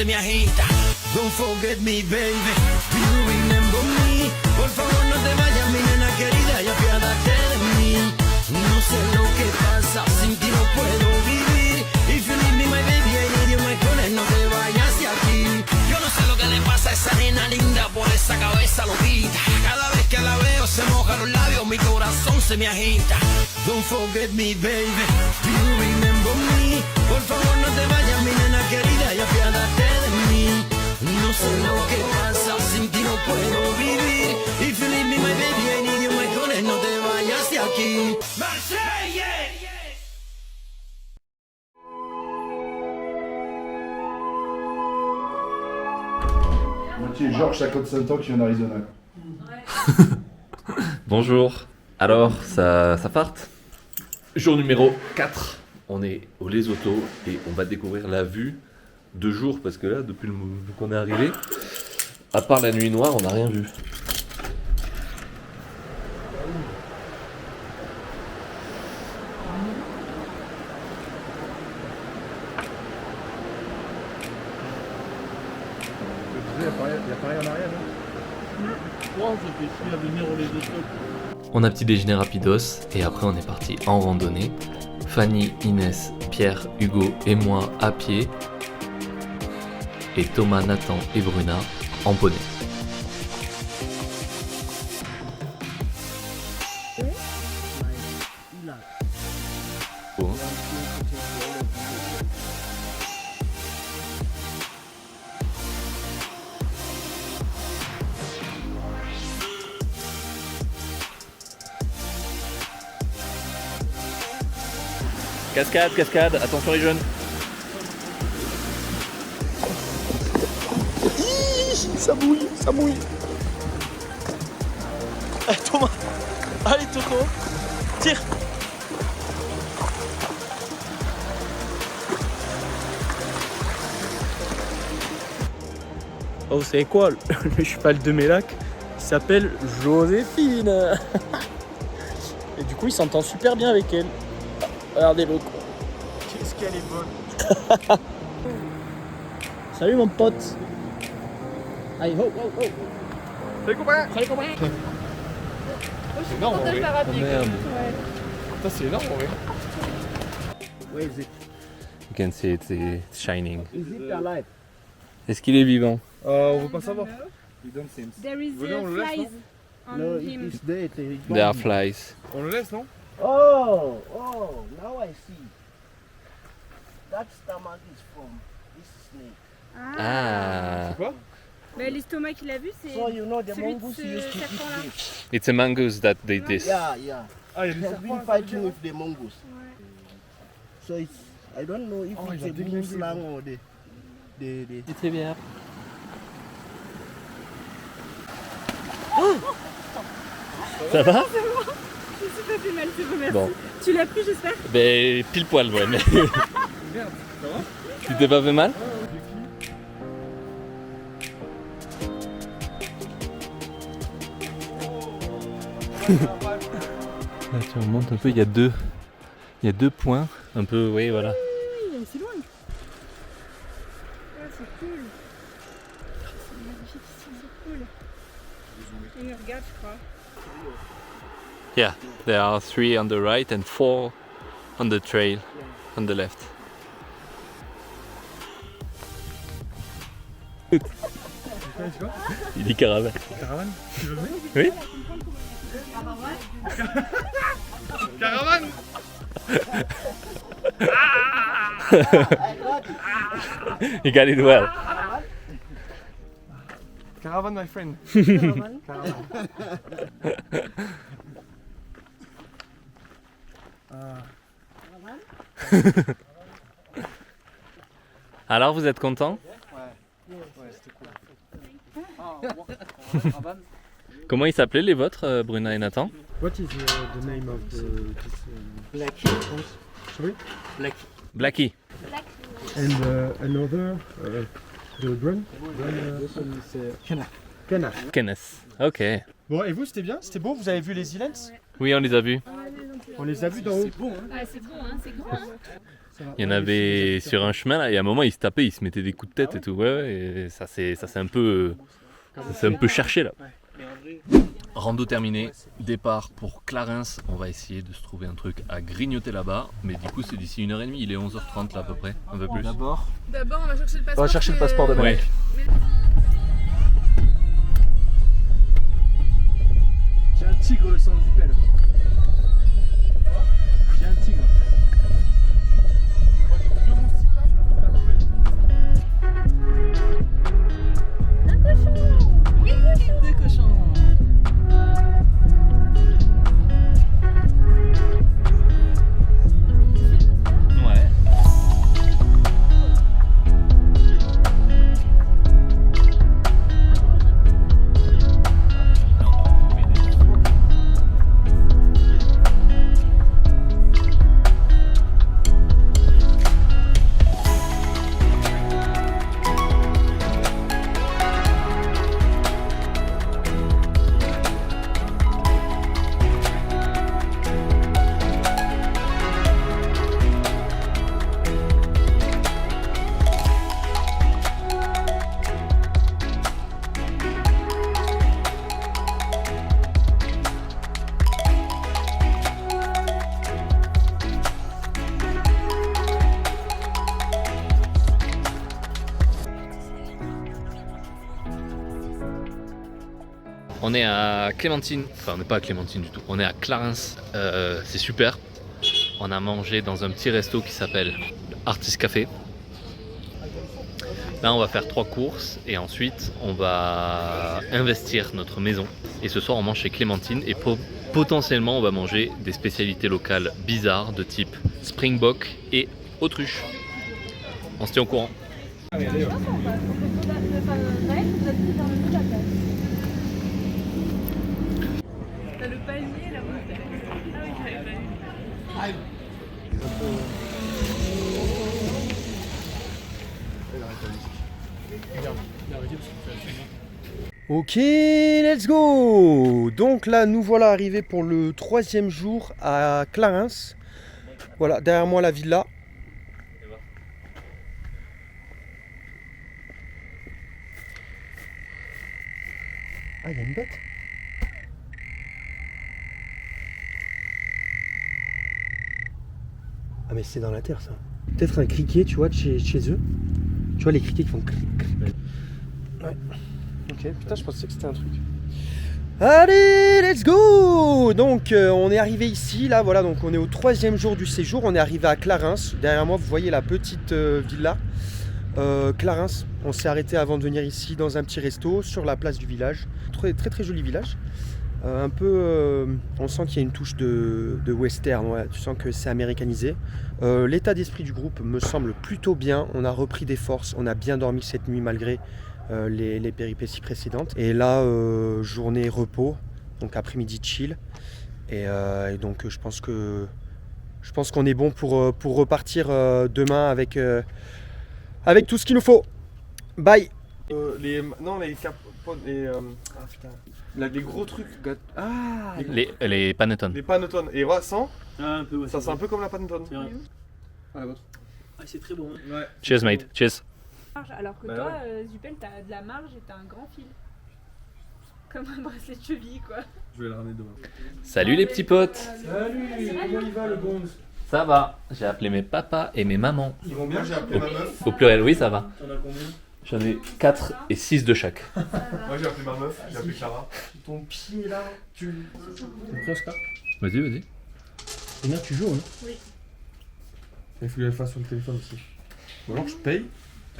se me agita. Don't forget me, baby. Do you remember me? Por favor, no te vayas, mi nena querida, y apiádate de mí. No sé lo que pasa, sin ti no puedo vivir. If you leave me, my baby, I need you, my honey, no te vayas de aquí. Yo no sé lo que le pasa a esa nena linda, por esa cabeza loquita. Cada vez que la veo se moja los labios, mi corazón se me agita. Don't forget me, baby. Do you remember me? Por favor, no te vayas, mi nena querida, y apiádate de mí. No sé lo que pasa, sin ti no puedo vivir. If you leave me, my baby, I need you, my honey, no te vayas de aquí. Marseille! Moitié Georges, 55 ans, qui vient d'Arizona. Bonjour, alors ça part. Jour numéro 4, on est au Lesotho et on va découvrir la vue de jour parce que là, depuis le moment qu'on est arrivé, à part la nuit noire, on n'a rien vu. Il n'y a pas rien en arrière, On a petit déjeuner rapidos et après on est parti en randonnée. Fanny, Inès, Pierre, Hugo et moi à pied. Et Thomas, Nathan et Bruna en poney. Cascade, cascade, attention les jeunes. Ça mouille, ça mouille. Allez Thomas, allez Toto, tire. Oh, vous savez quoi, le cheval de Mélac s'appelle Joséphine. Et du coup il s'entend super bien avec elle. Regardez-le quoi. Qu'est-ce qu'elle est bonne. Salut mon pote. Allez, ho, ho, ho. Salut copain. Salut copain. C'est énorme, en vrai. Oh merde. Ça, c'est énorme, en vrai. Where is it? You can see it's shining. Is it alive? Est-ce qu'il est vivant? On veut pas savoir. There is Venez, on le laisse, flies non on No, him. it's dead. There are flies. On le laisse, non? Oh, now I see. That stomach is from this snake. Ah. Quoi? Mais l'estomac qu'il a vu, c'est So you know the celui de mongoose ce used to eat serpent-là. this. It's a mongoose that did this. Yeah, yeah. Ah, il y a He des has serpents. been fighting with the mongoose. Ouais. So it's, I don't know if Oh, it's il a a green démonté, slang or the C'est très bien. Ça va? Je me suis pas fait mal, c'est bon, merci. Bon. Tu l'as pris, j'espère? Ben pile poil ouais mais. Merde, ça va? Tu t'es pas fait mal? Là tu remontes un peu, il y a deux points, un peu, oui voilà. Oui, c'est loin. Ah, c'est cool. C'est magnifique ici, c'est cool. Il me regarde, je crois. Yeah, there are 3 on the right and 4 on the trail on the left. Il dit caravane. Caravane? Tu veux venir? Oui. Caravane! You got it well. Caravane, my friend. Alors vous êtes content? Ouais, c'était cool. Comment ils s'appelaient les vôtres, Bruna et Nathan? What is the name of this Blackie. sorry? Blackie. And another the brand? Kenna. Kenneth. Ok. Bon, et vous, c'était bien? C'était beau? Vous avez vu les islands? Oui, on les a vus. On les a vus d'en haut. Ah, c'est bon, hein, c'est grand. Hein. Il y en avait sur un chemin là, et à un moment ils se tapaient, ils se mettaient des coups de tête et tout. Ouais, et ça c'est un peu cherché là. Rando terminé, départ pour Clarens. On va essayer de se trouver un truc à grignoter là-bas, mais du coup c'est d'ici 1h30, il est 11h30 là à peu près, un peu plus. D'abord, D'abord, on va chercher le passeport. on va chercher le passeport de Ouais. J'ai un tigre sans jupelle. J'ai un tigre. des cochons. Ouais. On est à Clémentine, enfin on n'est pas à Clémentine du tout, on est à Clarens, c'est super. On a mangé dans un petit resto qui s'appelle Artist Café. Là on va faire 3 courses et ensuite on va investir notre maison. Et ce soir on mange chez Clémentine et potentiellement on va manger des spécialités locales bizarres de type springbok et autruche. On se tient au courant. T'as le panier, la bouteille. Ah oui, j'avais pas vu. Ok, let's go. Donc là, nous voilà arrivés pour le 3e jour à Clarens. Voilà, derrière moi la villa. Ah, il y a une bête. Ah mais c'est dans la terre ça. Peut-être un criquet, tu vois, de chez eux. Tu vois les criquets qui font cric. Ouais. Ok, putain, je pensais que c'était un truc. Allez, let's go. Donc on est arrivé ici, là, voilà, donc on est au 3e jour du séjour. On est arrivé à Clarens. Derrière moi, vous voyez la petite villa. Clarens, on s'est arrêté avant de venir ici dans un petit resto sur la place du village. Très très, très joli village. Un peu, on sent qu'il y a une touche de western, ouais, tu sens que c'est américanisé. L'état d'esprit du groupe me semble plutôt bien. On a repris des forces, on a bien dormi cette nuit malgré les péripéties précédentes. Et là, journée repos, donc après-midi chill. Et donc je pense qu'on est bon pour repartir demain avec tout ce qu'il nous faut. Bye. Les gros trucs. Ah, Les panettone. les panettone. Et ouais, sans, Ah, un peu, ouais. ça c'est un peu comme la panettone. C'est vrai. Ah, la vôtre. Ah, c'est très bon. Hein. Ouais. Cheers mate, cheers. Alors que Bah toi, Zupel, t'as de la marge et t'as un grand fil. Comme un bracelet de cheville, quoi. Je vais le ramener demain. Salut les petits potes. Salut, comment il va le bon? Ça va, j'ai appelé mes papas et mes mamans. Ils vont bien, j'ai appelé ma meuf. Au pluriel, oui ça va. T'en as combien? J'en ai 4 et 6 de chaque. Moi j'ai appelé ma meuf, j'ai appelé Clara. Ton pied là, tu... T'es prêt, Oscar? Vas-y, vas-y. Et là tu joues, hein? Il faut que je le fasse sur le téléphone aussi. Ou alors je paye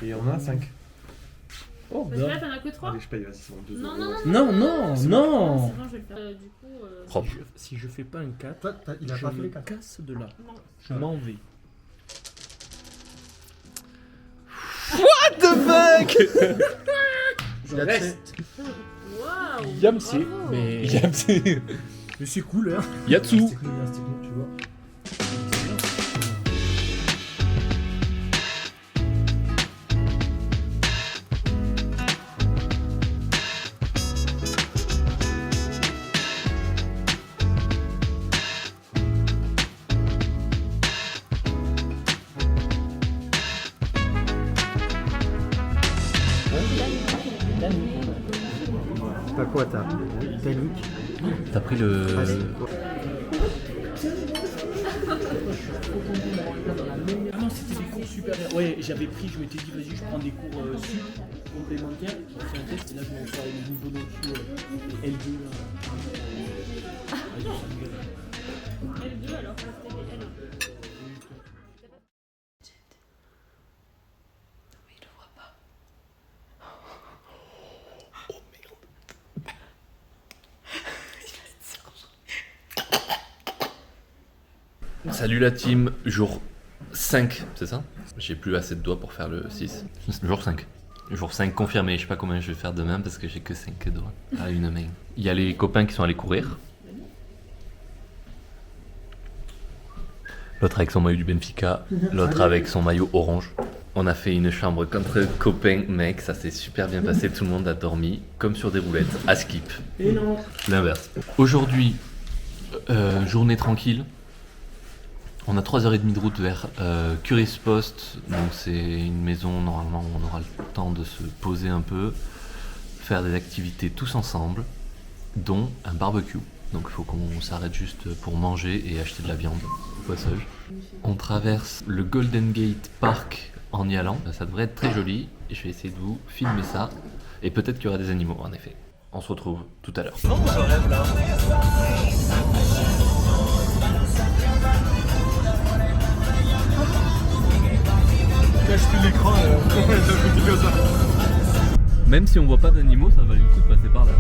et on en a 5. Oh, Parce que là, t'en as que 3. Allez, je paye, vas-y, c'est bon. 2 Non, euros. non, non, non, C'est non. bon, je vais le faire. Du coup. Propre. Si je fais pas un 4, Toi, il a je pas fait me les 4. casse de là. Non. Je m'en vais. What the fuck? Je reste. Waouh! Yamsé. Bravo. Mais Mais c'est cool, hein? Yatsu. C'est cool, tu vois. quoi? T'as Titanic. T'as pris le. Ah non, c'était des cours supérieurs. Ouais, j'avais pris, je m'étais dit, vas-y, je prends des cours complémentaires. J'ai fait un test et là, je m'en sors le niveau d'au-dessus, L2. Là. Vas-y, ça me gueule. L2 alors, c'était L1. Salut la team, jour 5, c'est ça? J'ai plus assez de doigts pour faire le 6. Jour 5. Jour 5 confirmé, je sais pas combien je vais faire demain parce que j'ai que 5 doigts à une main. Il y a les copains qui sont allés courir. L'autre avec son maillot du Benfica, l'autre avec son maillot orange. On a fait une chambre contre copains, mec, ça s'est super bien passé, tout le monde a dormi comme sur des roulettes, à skip. Et non. L'inverse. Aujourd'hui, journée tranquille. On a 3h30 de route vers Curious Post, donc c'est une maison, normalement on aura le temps de se poser un peu, faire des activités tous ensemble, dont un barbecue. Donc il faut qu'on s'arrête juste pour manger et acheter de la viande au passage. On traverse le Golden Gate Park en y allant, ça devrait être très joli, je vais essayer de vous filmer ça, et peut-être qu'il y aura des animaux en effet. On se retrouve tout à l'heure. Cache plus l'écran, Même si on voit pas d'animaux, ça valait le coup de passer par là.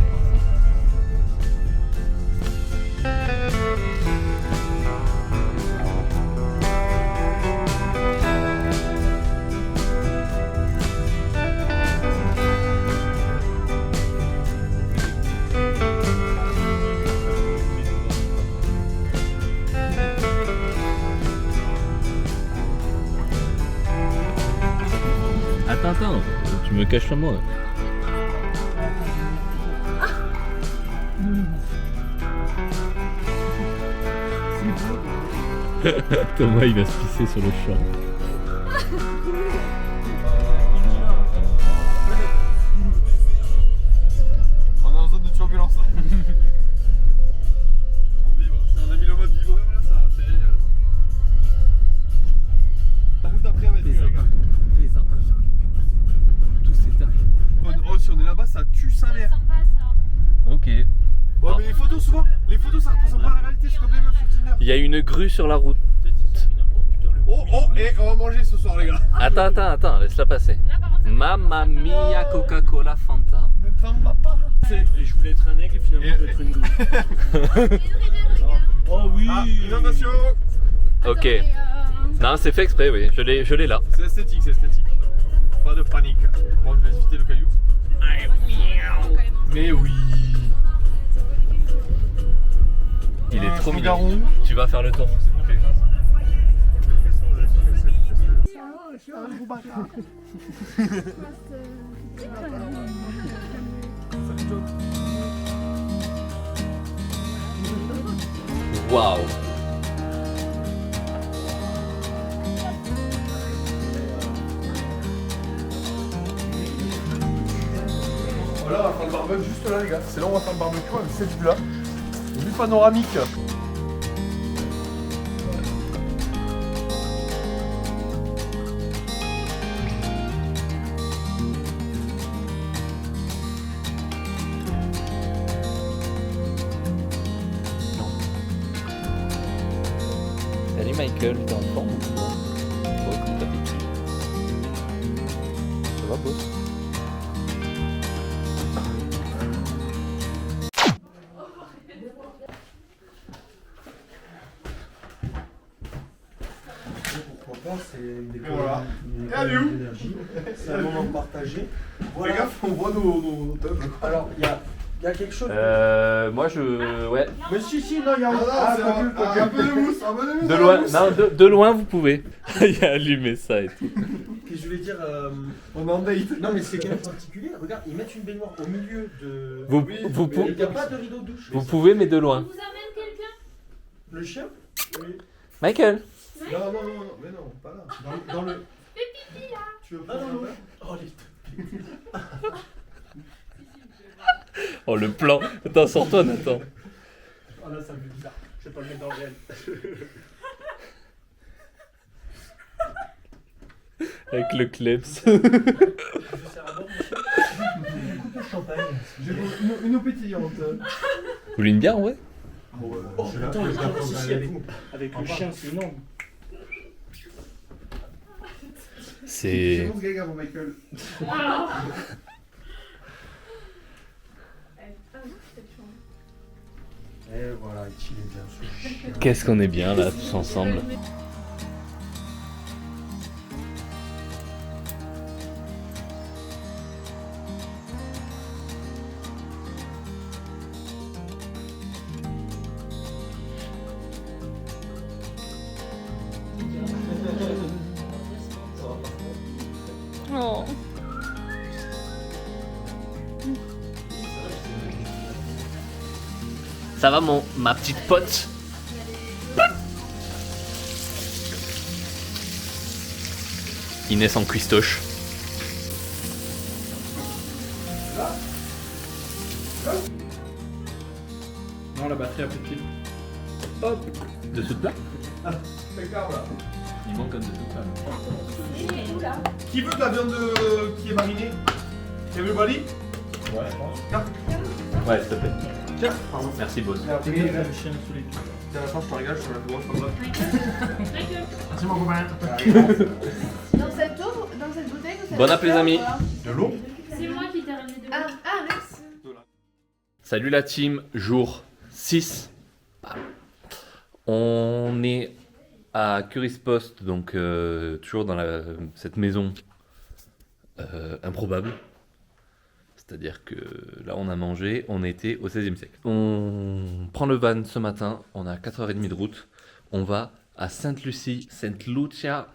Attends, tu me caches moi. Thomas il va se pisser sur le champ. On est en zone de turbulence là. On vibre, on a mis le mode vibreur là, ça, c'est génial. La route après va être mieux, les gars. Tout s'éteint. Oh, si on est là-bas, ça tue sa mère. Sympa ça. Ok. Ouais, mais les photos, souvent, les photos ça représente pas la réalité, c'est comme les meufs sur Tinder. Il y a une grue sur la route. Oh, et on va manger ce soir, les gars. Attends, laisse-la passer. Là par contre, Mamma mia Coca-Cola Fanta. Ne t'en vas pas. Et je voulais être un aigle et finalement je vais être une grue. Oh oui. Ah, inondation. Ok. Non, c'est fait exprès, oui. Je l'ai là. C'est esthétique, c'est esthétique. Pas de panique. Bon, je vais visiter le caillou. Mais oui. Il est trop mignon. Garon. Tu vas faire le tour. Waouh. Voilà, on va faire le barbecue juste là, les gars. C'est là où on va faire le barbecue avec cette vue là. Vue panoramique. Salut Michael, t'es en forme ou pas? Oh, comme t'as vécu. Ça va, boss? Pourquoi pas, c'est une Et voilà. Et allez où d'énergie. C'est un moment partagé. Fais Voilà. gaffe, on voit nos teufs. Alors, il y a quelque chose. Moi je... Ouais. Mais si, non, il y a Ah non, c'est pas vu, pas un peu de mousse, un peu de mousse. De loin, non, de loin vous pouvez. Il a allumé ça et tout. Qu'est-ce que je voulais dire On est en date. Non, mais c'est quand même particulier. Regarde, ils mettent une baignoire au milieu de. Vous, Oui, vous, mais pou- Il n'y a pas de rideau de douche. vous pouvez mais de loin. vous amène quelqu'un? Le chien. Michael. Non, mais non, pas là. Dans le. Fais pipi là. Tu veux Ah prendre non, non. un verre Oh, les. Oh le plan. Attends, sors-toi Nathan. Ah là, ça me fait bizarre. Je vais pas le mettre dans le réel. Avec le kleps. J'ai une eau pétillante. Vous voulez une bière en vrai? Attends, si, avec le chien, c'est énorme. C'est... bon ce gars avant Michael. Et voilà, il chillait bien ce chien. Qu'est-ce qu'on est bien là, tous ensemble. Oh. Ça va ma petite pote? Inès en cuistoche. Non, la batterie a plus de pile. Dessous de plat? C'est clair là. Il manque un dessous de plat. Qui veut de la viande qui est marinée? Everybody? Ouais, je pense. Ouais, s'il te plaît. Tiens, pardon. Merci boss. Le chien sous les pieds. Tiens, attends, je te régale, je te la plus grosse comme ça. Merci mon copain. Dans cette bouteille, vous savez Bon appétit, les amis. De l'eau? C'est moi qui t'ai ramené de l'eau. Ah, merci. Salut la team, jour 6. On est à Curis Post, donc toujours dans cette maison improbable. C'est-à-dire que là on a mangé, on était au 16e siècle. On prend le van ce matin, on a 4h30 de route. On va à Sainte-Lucie, Sainte-Lucia,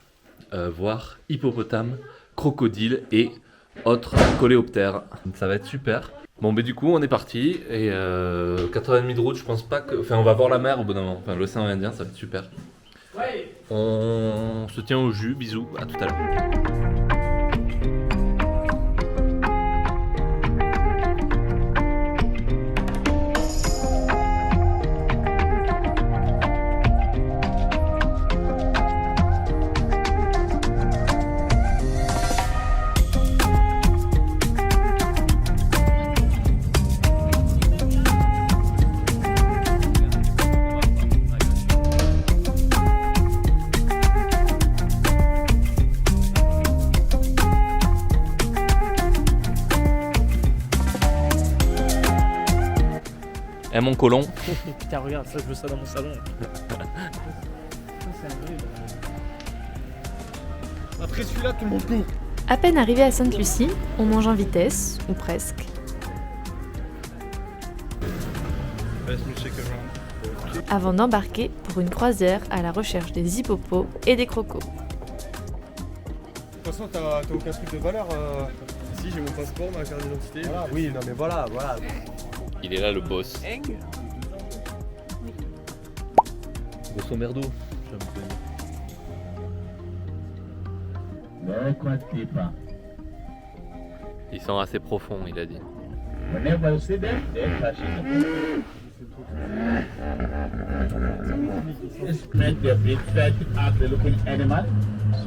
voir hippopotame, crocodile et autres coléoptères. Ça va être super. Bon, mais du coup, on est parti et 4h30 de route, je pense pas que. Enfin, on va voir la mer au bout d'un moment. Enfin, l'océan Indien, ça va être super. Ouais. On se tient au jus, bisous, à tout à l'heure. Eh mon colon. Putain, regarde, ça, je veux ça dans mon salon. Après celui-là, tout le monde court. À peine arrivé à Sainte-Lucie, on mange en vitesse, ou presque. Avant d'embarquer pour une croisière à la recherche des hippopos et des crocos. De toute façon, t'as aucun truc de valeur. Si, j'ai mon passeport, ma carte d'identité. Voilà, oui, non mais voilà. Il est là le boss. Grosso merdo. Ils sont assez profonds, il a dit. Whenever you see them, they're touching. Just make the big fat, ugly-looking animal,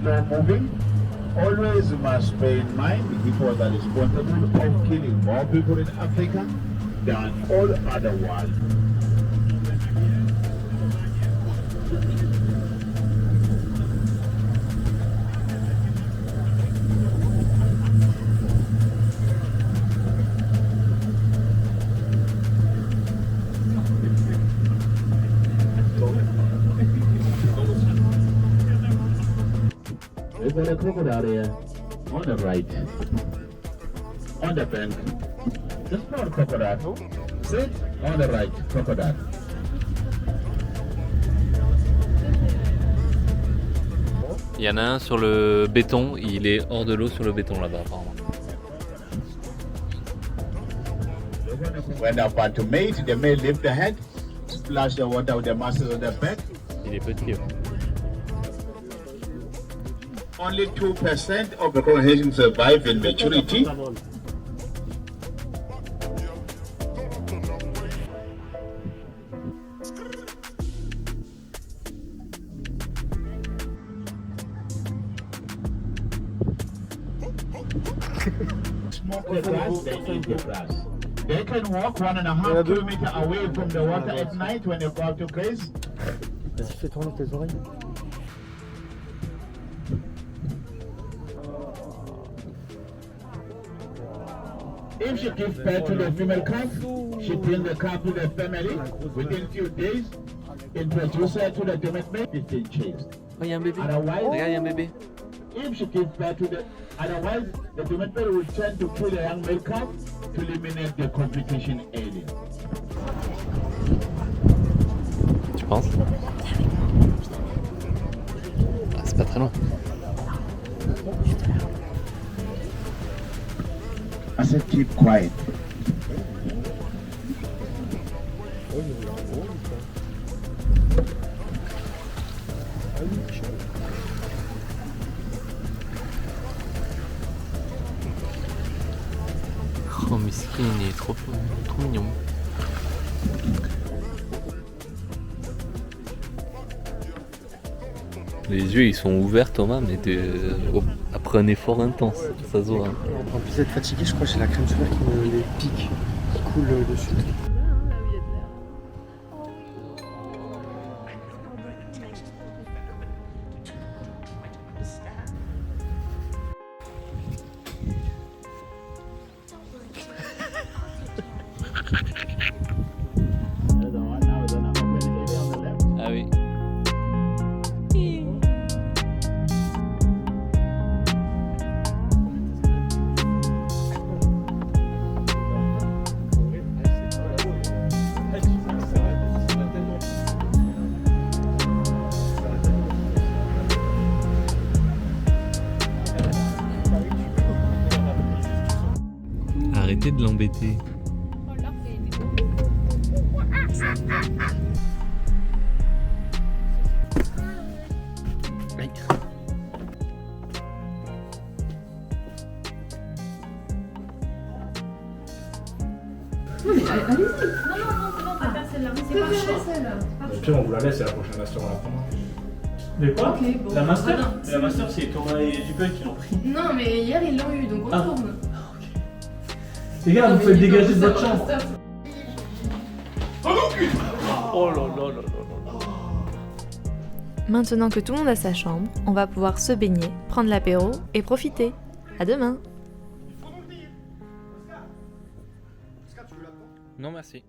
slow moving. Always must bear in mind the hippos are responsible of killing more people in Africa than all other world. There's a crocodile here on the right, on the bank. The small crocodile. Sit on the right, crocodile. Il y en a un sur le béton, il est hors de l'eau sur le béton là-bas apparemment. When they're about to mate, they may lift the head, splash the water with the muscles of their back. Il est petit. Ouais. Only 2% of the crocodile survive in maturity. the grass, they eat the grass. They can walk 1.5 kilometers away from the water at night when they go out to graze. Vas-y, fais tourner tes oreilles. If she gives birth to the female calf, she brings the calf to the family within few days, introduce her to the domestic mate, 15 chased. Oh, il y a un bébé. Otherwise, Regarde, il y a un bébé. if she gives birth to the, otherwise the domestic mate will tend to kill the young male calf to eliminate the competition area. Tu penses? Ah, c'est pas très loin. I said keep quiet. Oh, miskin, il est trop mignon. Les yeux ils sont ouverts Thomas, mais après un effort intense, ça se voit. En plus d'être fatigué, je crois que j'ai la crème solaire qui me les pique, qui coule dessus. Ah oui. Arrêtez de l'embêter. Tiens, on vous la laisse, c'est la prochaine master, on la prendra. Mais quoi? Ok, bon. La master? Ah non, La master, c'est Thomas et Dupel qui l'ont pris. Non, mais hier ils l'ont eu, donc on Ah. tourne. Les gars, vous faites dégager de votre chambre. Master. Oh là là là là là. Maintenant que tout le monde a sa chambre, on va pouvoir se baigner, prendre l'apéro et profiter. À demain! Non merci.